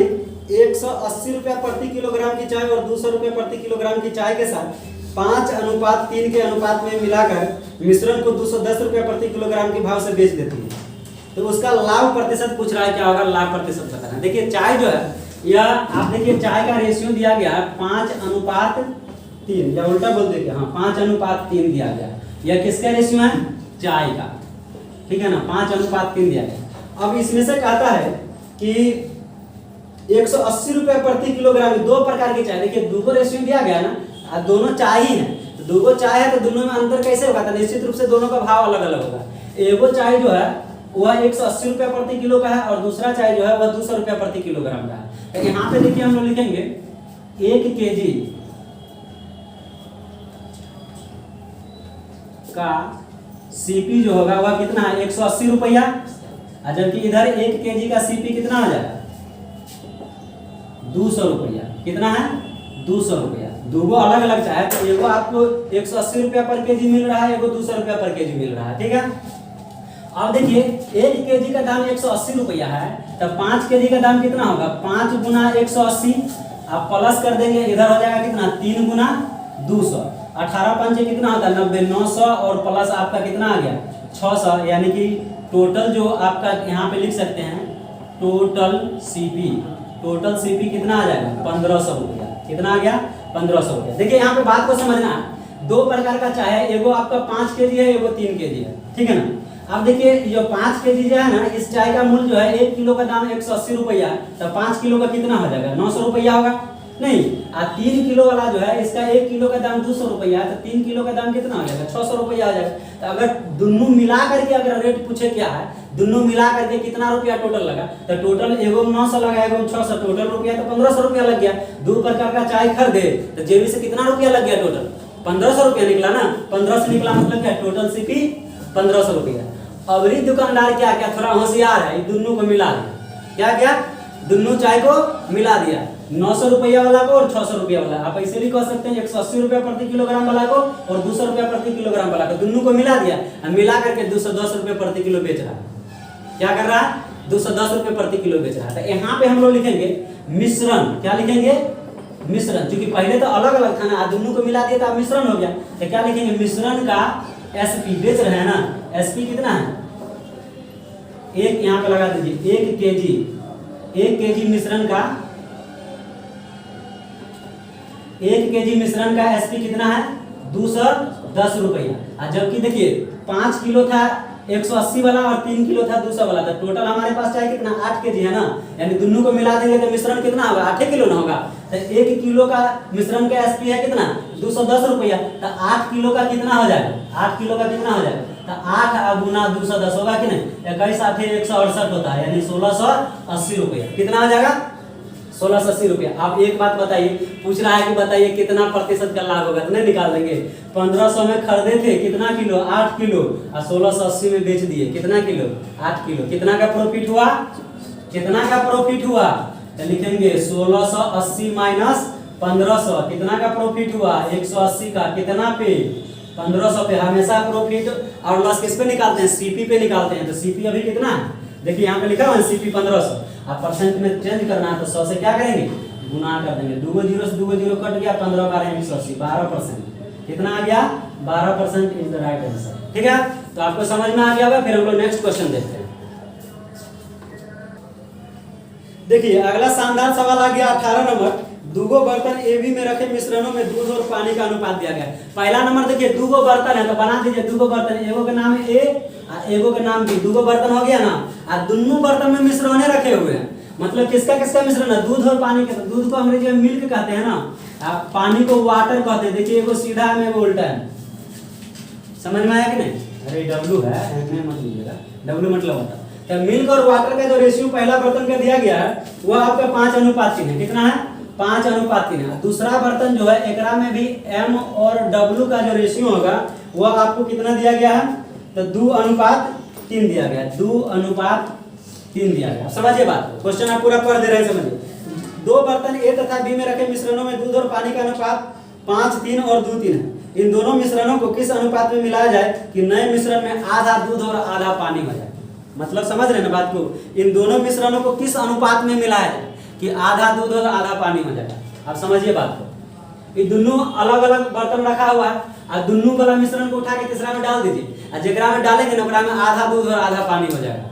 180 रुपया प्रति किलोग्राम की चाय और 200 रुपया प्रति किलोग्राम की चाय के साथ 5:3 के अनुपात में मिलाकर मिश्रण को 210 रुपया प्रति किलोग्राम के भाव से बेच देती है, तो उसका लाभ प्रतिशत पूछ रहा है, क्या होगा लाभ प्रतिशत बताना है। देखिए चाय जो है यह आप देखिए चाय का रेशियो दिया गया है 5:3 या उल्टा बोल देते हाँ 5:3 दिया गया, यह किसका रेशियो है चाय का, ठीक है ना 5:3 दिया गया। अब इसमें से कहता है कि 180 रुपया प्रति किलोग्राम, 2 प्रकार की चाय, देखिए 2 को रेशियो दिया गया ना, दोनों चाय ही है, तो 2 को चाय है तो दोनों में अंतर कैसे होगा, तो निश्चित रूप से दोनों का भाव अलग अलग होगा। एगो चाय जो है वह 180 रुपया प्रति किलो का है और दूसरा चाय जो है वह 200 रुपया प्रति किलोग्राम का है। तो यहाँ पे देखिए हम लोग लिखेंगे 1 केजी का सीपी जो होगा वह कितना है 180 रुपया, जबकि इधर 1 केजी का सीपी कितना हो जाएगा 200 रुपया, कितना है 200 रुपया। दो अलग अलग चाहे तो एगो आपको 180 रुपया पर केजी मिल रहा है, एगो 200 रुपया पर केजी मिल रहा है, ठीक है। अब देखिए 1 केजी का दाम 180 रुपया है, तब 5 केजी का दाम कितना होगा 5 गुना 180, आप प्लस कर देंगे इधर हो जाएगा कितना 3 गुना 200, 18 पंचे कितना होता है 90, 900 और प्लस आपका कितना आ गया 600, यानी कि टोटल जो आपका यहाँ पे लिख सकते हैं टोटल सीपी कितना आ जाएगा 1500 रुपया, कितना आ गया 1500 रुपया। देखिए यहाँ पे बात को समझना, 2 प्रकार का चाय है, एगो आपका 5 केजी है, एगो 3 केजी है, ठीक है ना। अब देखिए जो 5 केजी जो है ना, इस चाय का मूल्य जो है 1 किलो का दाम 180 रुपया, तो 5 किलो का कितना हो जाएगा 900 रुपया होगा नहीं, 3 किलो वाला जो है इसका 1 किलो का दाम 200 रुपया है, तो 3 किलो का दाम कितना हो जाएगा 600 रुपया आ जाएगा। तो अगर दोनों मिला करके अगर रेट पूछे क्या है, दोनों मिला करके कितना रुपया टोटल लगा, तो टोटल एगो 900 लगा, एगो 600, टोटल रुपया तो 1500 रुपया लग गया। 2 प्रकार का चाय खरीदे तो जेबी से कितना रुपया लग गया टोटल 1500 रुपया निकला ना, 1500 से निकला मतलब क्या टोटल सीपी 1500 रुपया। अबरी दुकानदार क्या क्या थोड़ा होशियार है, दोनों को मिला दिया, क्या दोनों चाय को मिला दिया, 900 रुपया वाला को और 600 रुपया वाला। आप ऐसे भी कह सकते हैं 180 रुपया प्रति किलोग्राम वाला को और 200 रुपया प्रति किलोग्राम वाला को, दोनों को मिला दिया, मिला करके 210 रुपये प्रति किलो बेच रहा है। क्या कर रहा है 210 रुपये प्रति किलो बेच रहा है। तो यहाँ पे हम लोग लिखेंगे मिश्रण, क्या लिखेंगे मिश्रण, क्योंकि पहले तो अलग अलग था ना, दोनों को मिला दिया तो मिश्रण हो गया, तो क्या लिखेंगे मिश्रण का एसपी बेच रहे हैं ना, एसपी कितना है एक, यहाँ पे लगा दीजिए 1 केजी मिश्रण का 1 केजी मिश्रण का एसपी कितना है 210 रुपया, जबकि देखिए 5 किलो था 180 वाला और 3 किलो था 200 वाला, तो टोटल हमारे पास चाहे कितना 8 केजी है ना, यानी दोनों को मिला देंगे तो मिश्रण कितना होगा 8 किलो ना होगा। तो 1 किलो का मिश्रण का एसपी है कितना 210 रुपया, तो 8 किलो का कितना हो जाएगा 8 किलो का कितना हो जाएगा, तो 8 गुना 210 होगा कि नहीं, 21 8 168 होता है, यानी 1680 रुपया, कितना हो जाएगा 1680 रुपया। आप एक बात बताइए, पूछ रहा है कि बताइए कितना प्रतिशत का लाभ होगा, तो नहीं निकाल देंगे। 1500 में खरीदे थे कितना किलो 8 किलो और 1680 में बेच दिए कितना किलो 8 किलो, कितना का प्रॉफिट हुआ, कितना का प्रॉफिट हुआ, तो लिखेंगे 1680 माइनस 1500, कितना का प्रॉफिट हुआ 180 का, कितना पे 1500 पे। हमेशा प्रॉफिट और लॉस किस पे निकालते हैं सीपी पे निकालते हैं, तो सीपी अभी कितना है देखिए यहाँ पे लिखा हुआ है सीपी 1500, आप परसेंट में चेंज करना है तो 100 से क्या करेंगे गुना कर देंगे, 2 जीरो से 2 जीरो कट गया, 15 12 180, 12%, कितना आ गया 12% इज द राइट आंसर, ठीक है। तो आपको समझ में आ गया होगा। फिर हम लोग नेक्स्ट क्वेश्चन देखते हैं। देखिए अगला शानदार सवाल आ गया 18 नंबर। दूगो बर्तन ए बी में रखे मिश्रणों में दूध और पानी का अनुपात दिया गया है। पहला नंबर देखिए दूगो बर्तन है तो बना दीजिए दूगो बर्तन, एगो के नाम है ए और एगो के नाम बी, दूगो बर्तन हो गया ना। और दोनों बर्तन में मिश्रणे रखे हुए हैं, मतलब किसका किसका मिश्रण है, दूध और पानी का। तो दूध को अंग्रेजी में मिल्क कहते हैं ना, पानी को वाटर कहते हैं। देखिए एगो सीधा है एगो उल्टा है, समझ में आया कि नहीं? अरे डब्लू है मत लीजिएगा, डब्लू मतलब होता है। तो मिल्क और वाटर का जो रेशियो पहला बर्तन का दिया गया है वो आपका 5:3 है। कितना है? 5:3 है। दूसरा बर्तन जो है एकरा में भी एम और डब्लू का जो रेशियो होगा वो आपको कितना दिया गया है, तो 2:3 दिया गया है, 2:3 दिया गया। समझिए बात, क्वेश्चन आप पूरा पढ़ दे रहे हैं, समझिए। दो बर्तन ए तथा बी में रखे मिश्रणों में दूध और पानी का अनुपात 5:3 और 2:3 है। इन दोनों मिश्रणों को किस अनुपात में मिलाया जाए कि नए मिश्रण में आधा दूध और आधा पानी हो जाए? मतलब समझ रहे हैं ना बात को? इन दोनों मिश्रणों को किस अनुपात में मिलाया जाए कि आधा दूध और आधा पानी हो जाएगा? आप समझिए बात को। ये दोनों अलग अलग बर्तन रखा हुआ है और दोनों वाला मिश्रण को उठा के तीसरा में डाल दीजिए और जेकरा में डालेंगे ना ओकरा में आधा दूध और आधा पानी हो जाएगा।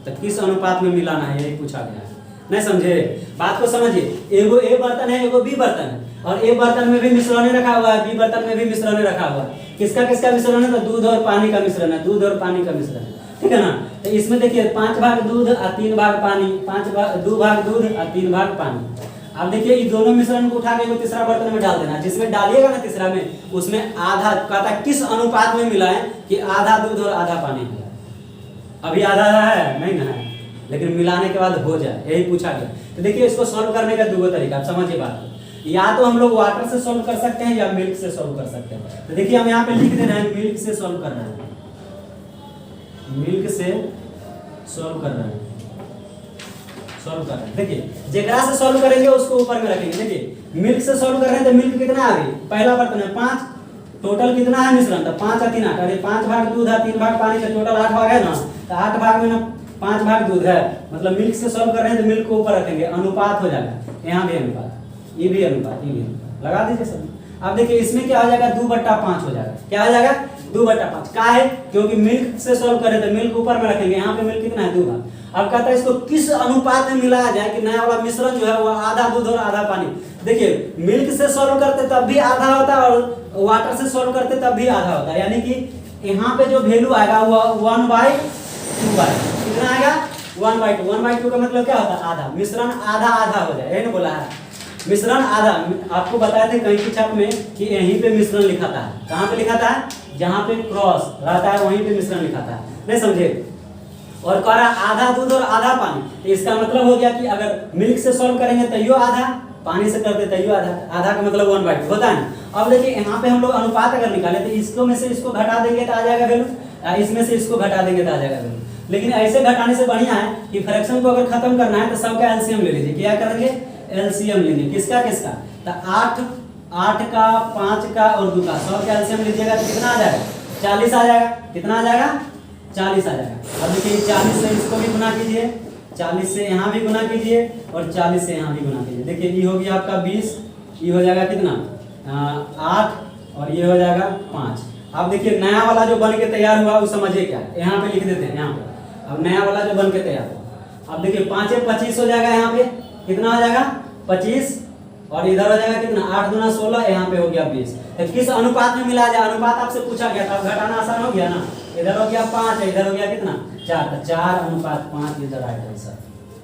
तो किस अनुपात में मिलाना है यही पूछा गया है। नहीं समझे बात को? समझिए, एगो ए बर्तन है एगो बी बर्तन है और ए बर्तन में भी मिश्रण रखा हुआ है, बी बर्तन में भी मिश्रण रखा हुआ है। किसका किसका मिश्रण है? तो दूध और पानी का मिश्रण है, दूध और पानी का मिश्रण है, ठीक है ना। तो इसमें देखिए 5 भाग दूध और 3 भाग पानी, 2 भाग दूध और 3 भाग पानी। अब देखिए ये दोनों मिश्रण को उठा के तीसरा बर्तन में डाल देना, जिसमें डालिएगा ना तीसरा में उसमें आधा कहता किस अनुपात में मिलाएं कि आधा दूध और आधा पानी हो जाए। अभी आधा है नहीं ना है, लेकिन मिलाने के बाद हो जाए, यही पूछा गया। तो देखिए इसको सॉल्व करने का दो तरीका, आप समझिए बात को। या तो हम लोग वाटर से सॉल्व कर सकते हैं या मिल्क से सॉल्व कर सकते हैं। तो देखिए हम यहाँ पे लिख दे रहे हैं मिल्क से सॉल्व कर रहे हैं, मिल्क से सॉल्व कर रहे हैं, सॉल्व कर रहे हैं। देखिए जेकरा से सॉल्व करेंगे उसको ऊपर में रखेंगे। देखिए मिल्क से सॉल्व कर रहे हैं तो मिल्क कितना आ गई, पहला बर्तन है 5, टोटल कितना है मिश्रण? तो 5 और 3 8, अरे 5 भाग दूध है 3 भाग पानी, से टोटल 8 भाग है ना। तो 8 भाग में ना 5 भाग दूध है, मतलब मिल्क से सॉल्व कर रहे हैं तो मिल्क को ऊपर रखेंगे, अनुपात हो जाएगा। यहाँ भी अनुपात, ये भी अनुपात, ये भी अनुपात लगा दीजिए सब। अब देखिए इसमें क्या हो जाएगा, 2/5 हो जाएगा। क्या हो जाएगा? 2/5। क्या है? क्योंकि मिल्क से सॉल्व कर रहे थे, मिल्क ऊपर में रखेंगे, यहाँ पे मिल्क कितना है 2 भाग। अब कहता है इसको किस अनुपात में मिलाया जाए कि नया वाला मिश्रण जो है वो आधा दूध और आधा पानी। देखिए मिल्क से सॉल्व करते तब भी आधा होता है और वाटर से सॉल्व करते तब भी आधा होता है, यानी कि यहाँ पे जो वैल्यू आएगा वो 1/2 कितना आएगा? 1/2। 1/2 का मतलब क्या होता है? आधा। मिश्रण आधा आधा हो जाए, यही ना बोला है, मिश्रण आधा। आपको बताए थे कहीं की छाप में कि यहीं पे मिश्रण लिखा था। कहाँ पे लिखा था? जहाँ पे क्रॉस रहता है वहीं पे मिश्रण लिखा था। नहीं समझे? और कह रहा आधा दूध और आधा पानी, तो इसका मतलब हो गया कि अगर मिल्क से सॉल्व करेंगे तो यो आधा, पानी से करते तो यो आधा, आधा का मतलब 1/2 होता है। अब देखिए यहाँ पे हम लोग अनुपात अगर निकाले तो इसको में से इसको घटा देंगे तो आ जाएगा वैल्यू, इसमें से इसको घटा देंगे तो आ जाएगा वैल्यू। लेकिन ऐसे घटाने से बढ़िया है कि फ्रैक्शन को अगर खत्म करना है तो सबका एलसीएम ले लीजिए। क्या करेंगे? एलसीएम लेंगे। किसका किसका? तो 8 का 5 का और 2 का, सब का एलसीएम लीजिएगा तो कितना आ जाएगा? 40 आ जाएगा। कितना आ जाएगा? 40 आ जाएगा। अब देखिए 40 से इसको भी गुना कीजिए, 40 से यहाँ भी गुना कीजिए और 40 से यहाँ भी गुना कीजिए। देखिए ये हो गया आपका 20, ये हो जाएगा कितना 8 और ये हो जाएगा 5। अब देखिए नया वाला जो बन के तैयार हुआ वो समझिए क्या, यहाँ पे लिख देते हैं यहाँ पे। अब नया वाला जो बन के तैयार हुआ, अब देखिए 5 से 25 हो जाएगा, यहाँ पे कितना हो जाएगा 25 और इधर हो जाएगा कितना 8 दूना 16, यहाँ पे हो गया 20। तो किस अनुपात में मिला जाए? अनुपात आपसे पूछा गया था, घटाना आसान हो गया ना। इधर हो गया 5 है, इधर हो गया कितना 4, तो 4:5 इधर राइट आंसर।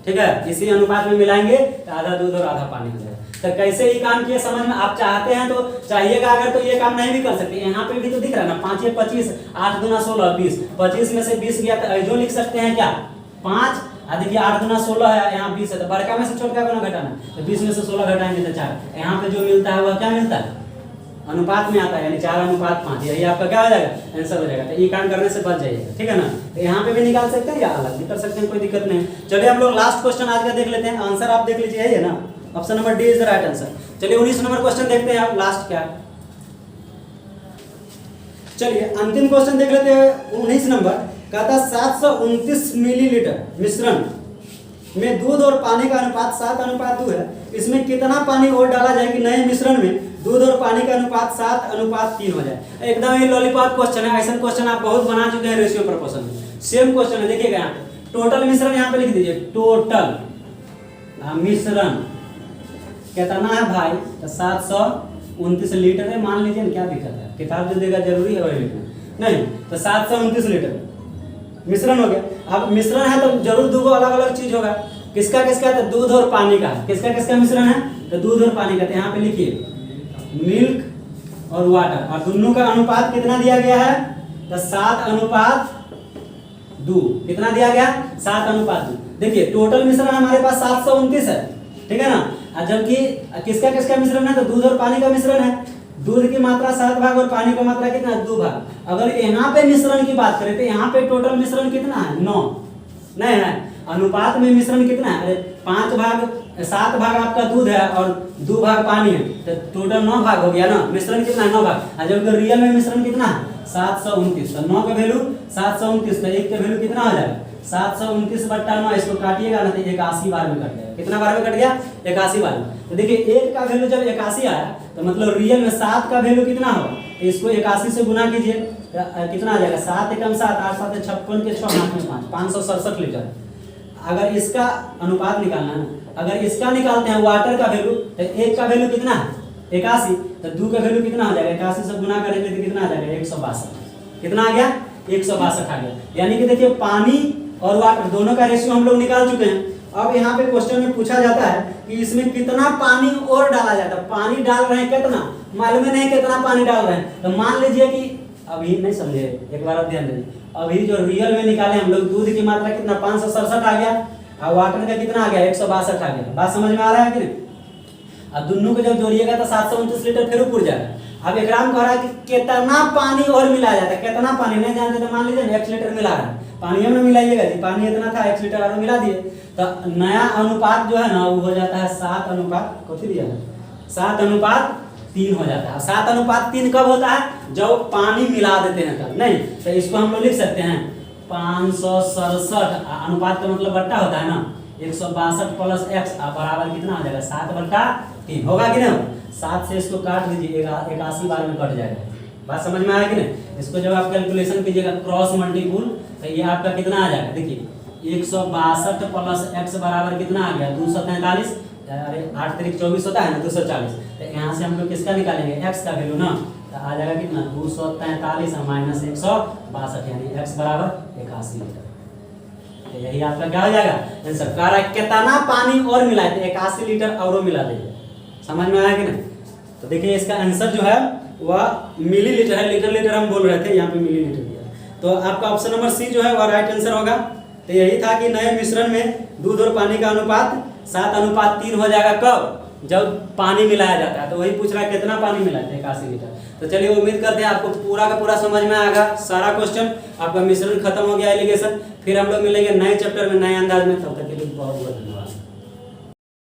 ठीक है, इसी अनुपात में मिलाएंगे तो आधा दूध और आधा पानी हो जाएगा। तो कैसे ये काम किए समझ में? आप चाहते हैं तो चाहिएगा, अगर तो ये काम नहीं भी कर सकते। यहाँ पे भी तो दिख रहा है ना 5 या 25, 8 दूना 16 20, 25 में से 20 गया तो जो लिख सकते हैं क्या 5। देखिए 8 दूना 16 है, यहाँ 20 है, तो बड़का में से छोटका को ना घटाना, तो 20 में से 16 घटाएंगे तो 4। यहाँ पे जो मिलता है वह क्या मिलता है? अनुपात में आता है, यानी 4:5। यही आपका क्या हो जाएगा? आंसर हो जाएगा। तो ये काम करने से बच जाइएगा, ठीक है ना। तो यहाँ पे भी निकाल सकते हैं या अलग भी कर सकते हैं, कोई दिक्कत नहीं। चलिए हम लोग लास्ट क्वेश्चन आज का देख लेते हैं। आंसर आप देख लीजिए, है ना, option number D is the right answer. चलिए 19 नंबर क्वेश्चन देखते हैं आप, लास्ट क्या। चलिए अंतिम क्वेश्चन देख लेते हैं 19 नंबर। कहता 729 मिलीलीटर मिश्रण में दूध और पानी का अनुपात 7:2 है। इसमें कितना पानी और डाला जाए कि नए मिश्रण में दूध और पानी का अनुपात 7:3 हो जाए? एकदम ये लॉलीपॉप क्वेश्चन है। ऐसा क्वेश्चन आप बहुत बना चुके हैं रेशियो प्रोपोर्शन में। सेम क्वेश्चन है, देखिएगा यहाँ टोटल मिश्रण यहाँ पे लिख दीजिए, टोटल मिश्रण कितना है भाई, तो 729 लीटर है। मान लीजिए क्या दिक्कत है, किताब जो देगा जरूरी है वही लिखना नहीं, तो 729 लीटर मिश्रण हो गया। अब मिश्रण है तो जरूर दो अलग अलग चीज होगा। किसका किसका, तो दूध और पानी का। किसका किसका मिश्रण है, तो दूध और पानी का। तो यहाँ पे लिखिए मिल्क और वाटर, और दोनों का अनुपात कितना दिया गया है, तो 7:2। कितना दिया गया, 7:2। देखिए टोटल मिश्रण हमारे पास 729 है, ठीक है ना। और जबकि किसका किसका मिश्रण है, तो दूध और पानी का मिश्रण है। दूध की मात्रा 7 भाग और पानी की मात्रा कितना, 2 भाग। अगर यहाँ पे मिश्रण की बात करें तो यहाँ पे टोटल मिश्रण कितना है, 9 नहीं है। अनुपात में मिश्रण कितना है, अरे 5 भाग 7 भाग आपका दूध है और 2 भाग पानी है, तो टोटल 9 भाग हो गया ना। मिश्रण कितना है, 9 भाग। और जबकि रियल में मिश्रण कितना है, 729। तो 9 का वैल्यू 729, तो 1 का वैल्यू कितना हो जाएगा, 729/9। इसको काटिएगा ना तो 81 बार में कट गया। कितना बार में कट गया, 81 बार में। तो देखिए 1 का वैल्यू जब 81 आया तो मतलब रियल में 7 का वैल्यू कितना होगा, तो इसको 81 से गुना कीजिए, कितना आ जाएगा, 7 एकम 7, 8 7 56 के 6 हाथ में 5, 567 लीटर। अगर इसका अनुपात निकालना है, अगर इसका निकालते हैं वाटर का वैल्यू, तो 1 का वैल्यू कितना है, 81, तो 2 का वैल्यू कितना हो जाएगा, 81 से गुना करेंगे तो कितना आ जाएगा, 162। कितना आ गया, 162 आ गया। यानी कि देखिए पानी और वाटर दोनों का रेशियो हम लोग निकाल चुके हैं। अब यहाँ पे क्वेश्चन में पूछा जाता है कि इसमें कितना पानी और डाला जाता है। पानी डाल रहे हैं कितना, मालूम नहीं कितना पानी डाल रहे हैं। तो मान लीजिए कि अभी नहीं समझे, एक बार ध्यान दें। अभी जो रियल में निकाले हम लोग, दूध की मात्रा कितना 567 आ गया, और वाटर का कितना आ गया 162 आ गया। बात समझ में आ रहा है कि नहीं। अब दोनों को जब जोड़िएगा तो 729 लीटर फिर ऊपर जाएगा। अब एकराम कह रहा है कि कितना पानी और मिलाया जाता है, कितना पानी नहीं जानते तो मान लीजिए 1 लीटर मिला रहा है, पानी में मिलाइएगा जी, पानी इतना था 1 लीटर और मिला दिए, तो नया अनुपात जो है ना वो हो जाता है 7:3 दिया है, 7:3 हो जाता है। 7:3 कब होता है, जब पानी मिला देते हैं तब। नहीं तो इसको हम लोग लिख सकते हैं 567, अनुपात का मतलब बट्टा होता है ना, 162 प्लस x बराबर कितना हो जाएगा, 7/3 होगा कि नहीं। 7 से इसको काट दीजिए, 81 बार में कट जाएगा। बात समझ में आया कि नहीं। इसको जब आप कैलकुलेशन कीजिएगा क्रॉस मल्टीपुल, तो ये आपका कितना आ जाएगा, देखिए 162 प्लस x बराबर कितना आ गया 243, अरे 8 3 24 होता है ना 240। तो यहाँ से हम लोग किसका निकालेंगे, x का वैल्यू ना, तो आ जाएगा कितना 243 माइनस 162, यानी x बराबर 81 लीटर। तो यही आपका क्या हो जाएगा आंसर। कह रहा है कितना पानी और मिलाए, तो 81 लीटर और मिला देंगे। समझ में आया कि नहीं। तो देखिए इसका आंसर जो है वह मिलीलीटर है, लीटर हम बोल रहे थे, यहाँ पे मिलीलीटर दिया। तो आपका ऑप्शन नंबर सी जो है वह राइट आंसर होगा। तो यही था कि नए मिश्रण में दूध और पानी का अनुपात 7:3 हो जाएगा कब, जब पानी मिलाया जाता है। तो वही पूछ रहा है कितना पानी मिलाते हैं, 81 लीटर। तो चलिए उम्मीद करते हैं आपको पूरा का पूरा समझ में आएगा सारा क्वेश्चन। आपका मिश्रण खत्म हो गया, एलिगेशन। फिर हम लोग मिलेंगे नए चैप्टर में नए अंदाज में, तब तक के लिए बहुत बहुत धन्यवाद।